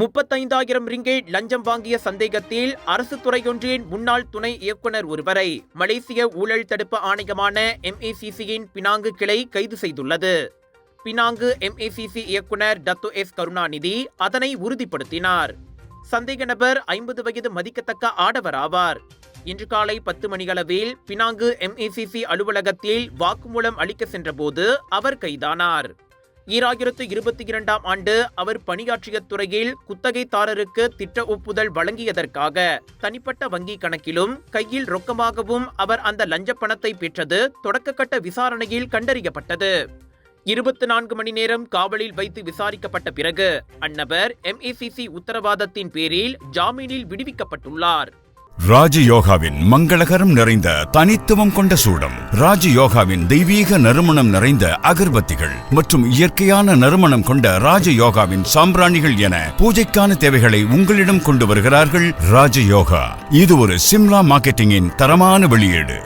35,000 ringgit லஞ்சம் வாங்கிய சந்தேகத்தில் அரசு துறையொன்றின் முன்னாள் துணை இயக்குநர் ஒருவரை மலேசிய ஊழல் தடுப்பு ஆணையமான MACCயின் பினாங்கு கிளை கைது செய்துள்ளது. பினாங்கு MACC இயக்குநர் டத்து எஸ் கருணாநிதி அதனை உறுதிப்படுத்தினார். சந்தேக நபர் 50 வயது மதிக்கத்தக்க ஆடவர் ஆவார். இன்று காலை 10 மணியளவில் பினாங்கு MACC அலுவலகத்தில் வாக்குமூலம் அளிக்க சென்றபோது அவர் கைதானார். 2022ஆம் ஆண்டு அவர் பணியாற்றிய துறையில் குத்தகைதாரருக்கு திட்ட ஒப்புதல் வழங்கியதற்காக தனிப்பட்ட வங்கி கணக்கிலும் கையில் ரொக்கமாகவும் அவர் அந்த லஞ்ச பணத்தை பெற்றது தொடக்கக்கட்ட விசாரணையில் கண்டறியப்பட்டது. 24 மணி நேரம் காவலில் வைத்து விசாரிக்கப்பட்ட பிறகு அந்நபர் MACC உத்தரவாதத்தின் பேரில் ஜாமீனில் விடுவிக்கப்பட்டுள்ளார். ராஜயோகாவின் மங்களகரம் நிறைந்த தனித்துவம் கொண்ட சூடம், ராஜயோகாவின் தெய்வீக நறுமணம் நிறைந்த அகர்பத்திகள் மற்றும் இயற்கையான நறுமணம் கொண்ட ராஜயோகாவின் சாம்பிராணிகள் என பூஜைக்கான தேவைகளை உங்களிடம் கொண்டு வருகிறார்கள் ராஜயோகா. இது ஒரு சிம்லா மார்க்கெட்டிங்கின் தரமான வெளியீடு.